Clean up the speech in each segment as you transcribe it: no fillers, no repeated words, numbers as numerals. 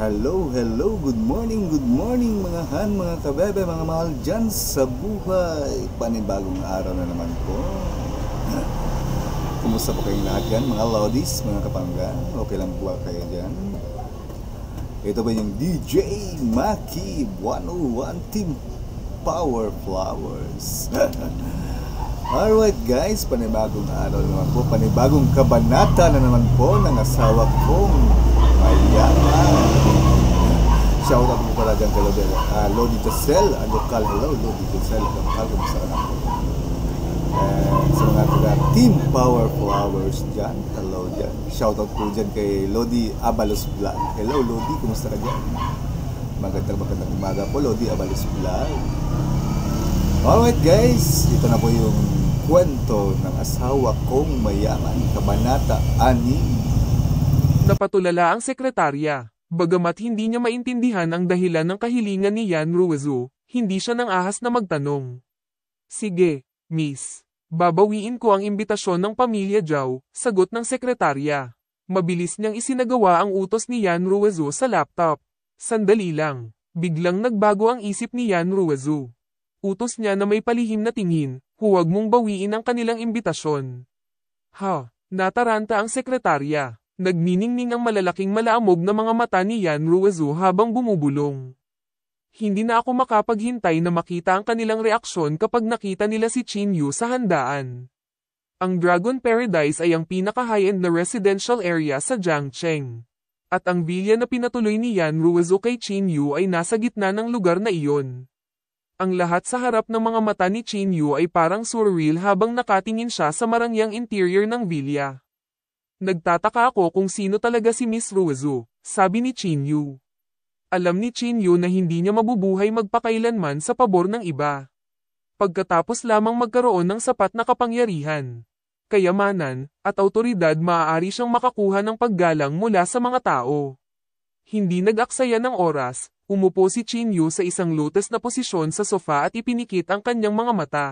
Hello, good morning mga han, mga kabebe, mga mahal dyan sa buhay. Panibagong araw na naman po. Kumusta po kayong lahat dyan, mga lodies, mga kapangga? Okay lang po kayo dyan? Ito ba yung DJ Maki 101 Team Power Flowers? Alright guys, panibagong araw na naman po, panibagong kabanata na naman po ng asawa kong mayaman. Shoutout po pala dyan kay Lodi Tessel, ang lokal. Hello Lodi Tessel, ang lokal, kumusta ka na po? Sa mga taga Team Power Flowers dyan, hello dyan. Shoutout po dyan kay Lodi Abalos Vlog. Hello Lodi, kumusta ka dyan? Magandang umaga po Lodi Abalos Vlog. Alright guys, ito na po yung kwento ng asawa kong mayaman, kabanata 6. Napatulala ang sekretarya. Bagamat hindi niya maintindihan ang dahilan ng kahilingan ni Yan Ruizu, hindi siya nang ahas na magtanong. Sige, miss. Babawiin ko ang imbitasyon ng pamilya Zhao, sagot ng sekretarya. Mabilis niyang isinagawa ang utos ni Yan Ruizu sa laptop. Sandali lang. Biglang nagbago ang isip ni Yan Ruizu. Utos niya na may palihim na tingin, huwag mong bawiin ang kanilang imbitasyon. Nataranta ang sekretarya. Nagniningning ang malalaking malaamog na mga mata ni Yan Ruizu habang bumubulong. Hindi na ako makapaghintay na makita ang kanilang reaksyon kapag nakita nila si Chin Yu sa handaan. Ang Dragon Paradise ay ang pinaka-high-end na residential area sa Jiangcheng. At ang villa na pinatuloy ni Yan Ruizu kay Chin Yu ay nasa gitna ng lugar na iyon. Ang lahat sa harap ng mga mata ni Chin Yu ay parang surreal habang nakatingin siya sa marangyang interior ng villa. Nagtataka ako kung sino talaga si Miss Ruizu, sabi ni Chin Yu. Alam ni Chin Yu na hindi niya mabubuhay magpakailanman sa pabor ng iba. Pagkatapos lamang magkaroon ng sapat na kapangyarihan, kayamanan, at autoridad, maaari siyang makakuha ng paggalang mula sa mga tao. Hindi nag-aksaya ng oras, umupo si Chin Yu sa isang lotus na posisyon sa sofa at ipinikit ang kanyang mga mata.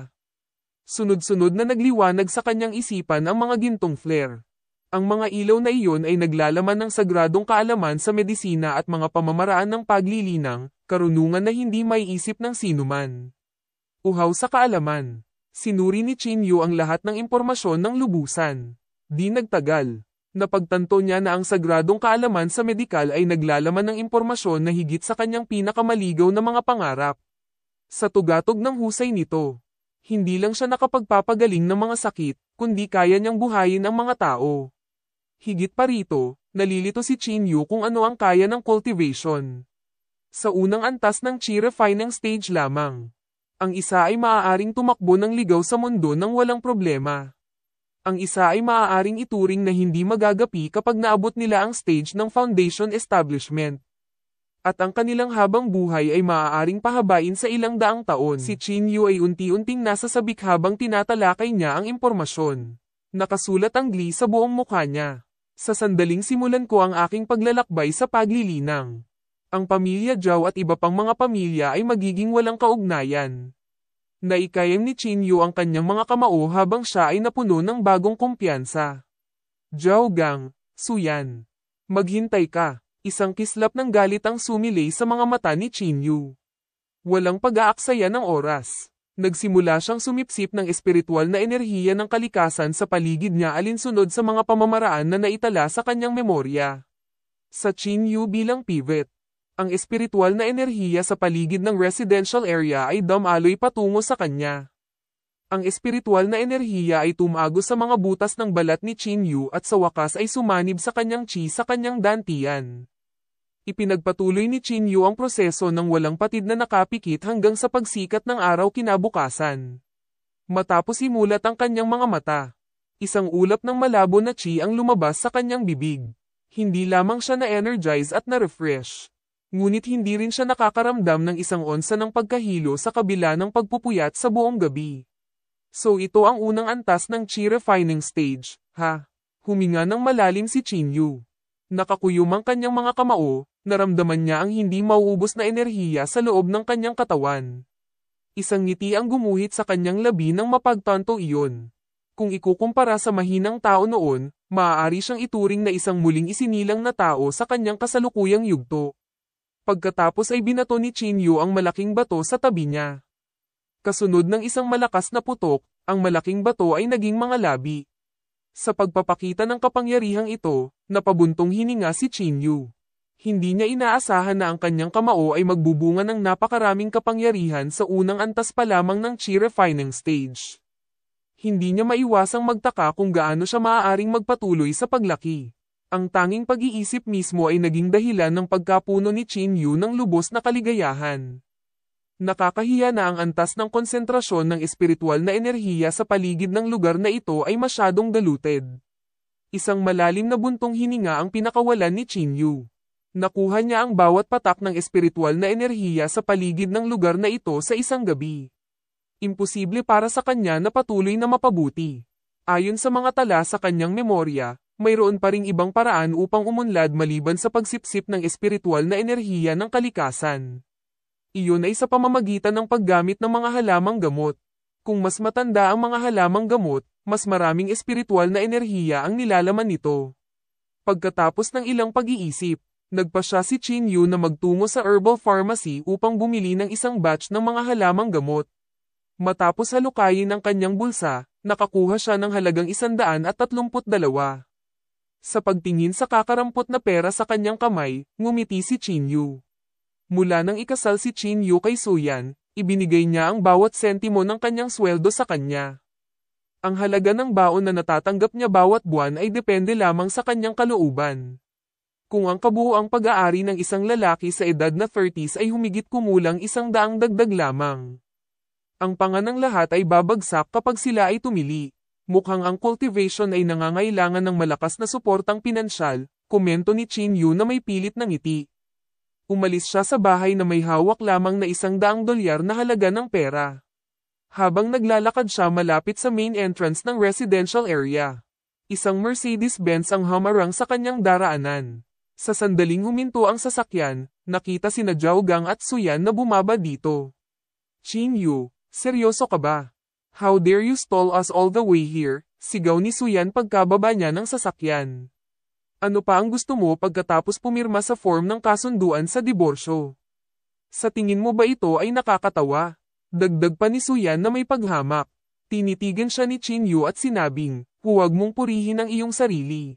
Sunod-sunod na nagliwanag sa kanyang isipan ang mga gintong flare. Ang mga ilaw na iyon ay naglalaman ng sagradong kaalaman sa medisina at mga pamamaraan ng paglilinang, karunungan na hindi maiisip ng sinuman. Uhaw sa kaalaman. Sinuri ni Chin Yu ang lahat ng impormasyon ng lubusan. Di nagtagal. Napagtanto niya na ang sagradong kaalaman sa medikal ay naglalaman ng impormasyon na higit sa kanyang pinakamaligaw na mga pangarap. Sa tugatog ng husay nito, hindi lang siya nakapagpapagaling ng mga sakit, kundi kaya niyang buhayin ang mga tao. Higit pa rito, nalilito si Chin Yu kung ano ang kaya ng cultivation. Sa unang antas ng chi refining stage lamang, ang isa ay maaaring tumakbo ng ligaw sa mundo nang walang problema. Ang isa ay maaaring ituring na hindi magagapi kapag naabot nila ang stage ng foundation establishment. At ang kanilang habang buhay ay maaaring pahabain sa ilang daang taon. Si Chin Yu ay unti-unting nasasabik habang tinatalakay niya ang impormasyon. Nakasulat ang glee sa buong mukha niya. Sa sandaling simulan ko ang aking paglalakbay sa paglilinang. Ang pamilya Zhao at iba pang mga pamilya ay magiging walang kaugnayan. Naikayam ni Chin Yu ang kanyang mga kamao habang siya ay napuno ng bagong kumpiyansa. Zhao Gang, Suyan. Maghintay ka. Isang kislap ng galit ang sumilay sa mga mata ni Chin Yu. Walang pag-aaksaya ng oras. Nagsimula siyang sumipsip ng espiritual na enerhiya ng kalikasan sa paligid niya alinsunod sa mga pamamaraan na naitala sa kanyang memorya. Sa Chin Yu bilang pivot, ang espiritual na enerhiya sa paligid ng residential area ay dumaloy patungo sa kanya. Ang espiritual na enerhiya ay tumago sa mga butas ng balat ni Chin Yu at sa wakas ay sumanib sa kanyang chi sa kanyang dantian. Ipinagpatuloy ni Chin Yu ang proseso ng walang patid na nakapikit hanggang sa pagsikat ng araw kinabukasan. Matapos imulat ang kanyang mga mata, isang ulap ng malabo na chi ang lumabas sa kanyang bibig. Hindi lamang siya na-energize at na-refresh. Ngunit hindi rin siya nakakaramdam ng isang onsa ng pagkahilo sa kabila ng pagpupuyat sa buong gabi. So ito ang unang antas ng chi refining stage, Huminga ng malalim si Chin Yu. Nakakuyom ang kanyang mga kamao, naramdaman niya ang hindi mauubos na enerhiya sa loob ng kanyang katawan. Isang ngiti ang gumuhit sa kanyang labi nang mapagtanto iyon. Kung ikukumpara sa mahinang tao noon, maaari siyang ituring na isang muling isinilang na tao sa kanyang kasalukuyang yugto. Pagkatapos ay binato ni Chinyu ang malaking bato sa tabi niya. Kasunod ng isang malakas na putok, ang malaking bato ay naging mga labi. Sa pagpapakita ng kapangyarihang ito, napabuntong hininga si Chinyu. Hindi niya inaasahan na ang kanyang kamao ay magbubunga ng napakaraming kapangyarihan sa unang antas pa lamang ng chi refining stage. Hindi niya maiwasang magtaka kung gaano siya maaaring magpatuloy sa paglaki. Ang tanging pag-iisip mismo ay naging dahilan ng pagkapuno ni Chinyu ng lubos na kaligayahan. Nakakahiya na ang antas ng konsentrasyon ng espiritual na enerhiya sa paligid ng lugar na ito ay masyadong diluted. Isang malalim na buntong hininga ang pinakawalan ni Chinyu. Nakuha niya ang bawat patak ng espiritual na enerhiya sa paligid ng lugar na ito sa isang gabi. Imposible para sa kanya na patuloy na mapabuti. Ayon sa mga tala sa kanyang memorya, mayroon pa ring ibang paraan upang umunlad maliban sa pagsipsip ng espiritual na enerhiya ng kalikasan. Iyon ay sa pamamagitan ng paggamit ng mga halamang gamot. Kung mas matanda ang mga halamang gamot, mas maraming espiritual na enerhiya ang nilalaman nito. Pagkatapos ng ilang pag-iisip, nagpasya si Chinyu na magtungo sa herbal pharmacy upang bumili ng isang batch ng mga halamang gamot. Matapos halukayin ang kanyang bulsa, nakakuha siya ng halagang 132. Sa pagtingin sa kakarampot na pera sa kanyang kamay, ngumiti si Chinyu. Mula nang ikasal si Chinyu kay Suyan, ibinigay niya ang bawat sentimo ng kanyang sweldo sa kanya. Ang halaga ng baon na natatanggap niya bawat buwan ay depende lamang sa kanyang kalooban. Kung ang kabuuang pag-aari ng isang lalaki sa edad na 30s ay humigit kumulang 100 dagdag lamang. Ang panganang lahat ay babagsak kapag sila ay tumili. Mukhang ang cultivation ay nangangailangan ng malakas na suportang pinansyal, komento ni Chinyu na may pilit ng ngiti. Umalis siya sa bahay na may hawak lamang na $100 na halaga ng pera. Habang naglalakad siya malapit sa main entrance ng residential area, isang Mercedes-Benz ang humarang sa kanyang daraanan. Sa sandaling huminto ang sasakyan, nakita sina Zhao Gang at Suyan na bumaba dito. Chinyu, seryoso ka ba? How dare you stall us all the way here? Sigaw ni Suyan pagkababa niya ng sasakyan. Ano pa ang gusto mo pagkatapos pumirma sa form ng kasunduan sa diborsyo? Sa tingin mo ba ito ay nakakatawa? Dagdag pa ni Suyan na may paghamak. Tinitigan siya ni Chinyu at sinabing, huwag mong purihin ang iyong sarili.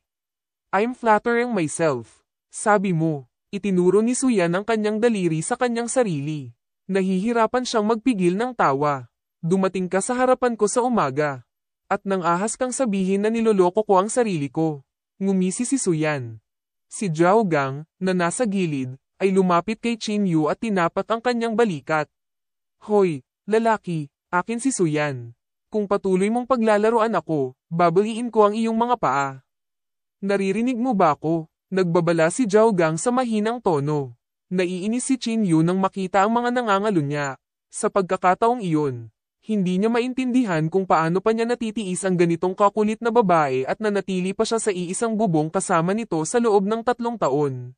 I'm flattering myself. Sabi mo, itinuro ni Suyan ang kanyang daliri sa kanyang sarili. Nahihirapan siyang magpigil ng tawa. Dumating ka sa harapan ko sa umaga. At nang ahas kang sabihin na niloloko ko ang sarili ko. Ngumisi si Suyan. Si Zhao Gang, na nasa gilid, ay lumapit kay Chinyu at tinapat ang kanyang balikat. Hoy, lalaki, akin si Suyan. Kung patuloy mong paglalaroan ako, babaliin ko ang iyong mga paa. Naririnig mo ba ako? Nagbabala si Zhao Gang sa mahinang tono. Naiinis si Chinyu nang makita ang mga nangangalunya. Sa pagkakataong iyon, hindi niya maintindihan kung paano pa niya natitiis ang ganitong kakulit na babae at nanatili pa siya sa iisang bubong kasama nito sa loob ng 3 taon.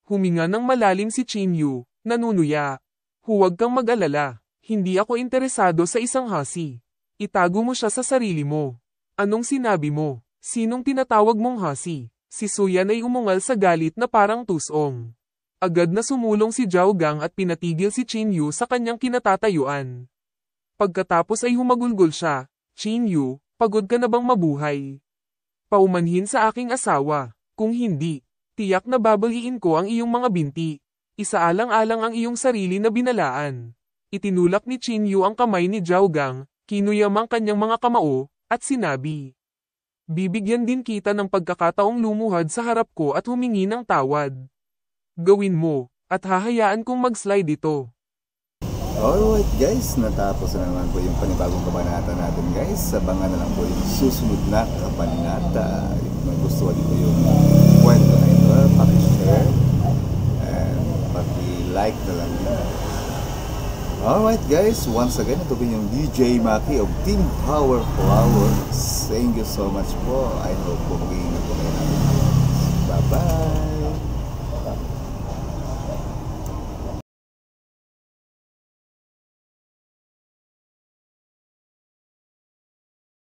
Huminga ng malalim si Chinyu, nanunuya. Huwag kang mag-alala, hindi ako interesado sa isang hasi. Itago mo siya sa sarili mo. Anong sinabi mo? Sinong tinatawag mong hasi? Si Suyan ay umungal sa galit na parang tusong. Agad na sumulong si Zhao Gang at pinatigil si Chinyu sa kanyang kinatatayuan. Pagkatapos ay humagulgol siya, Chinyu, pagod ka na bang mabuhay? Paumanhin sa aking asawa, kung hindi, tiyak na babaliin ko ang iyong mga binti. Isaalang-alang ang iyong sarili na binalaan. Itinulak ni Chinyu ang kamay ni Zhao Gang, kinuyam ang kanyang mga kamao, at sinabi, bibigyan din kita ng pagkakataong lumuhad sa harap ko at humingi ng tawad. Gawin mo, at hahayaan kong mag-slide ito. Alright guys, natapos na naman po yung panibagong kabanata natin guys. Abangan na lang po yung susunod na kabanata. Kung nagustuhan dito yung kwento na ito, paki-share and paki-like na lang yun. Alright guys, once again, ito po yung DJ Maki of Team Power Flowers. Thank you so much po. I hope po mag-iingat po kayo natin. Bye-bye!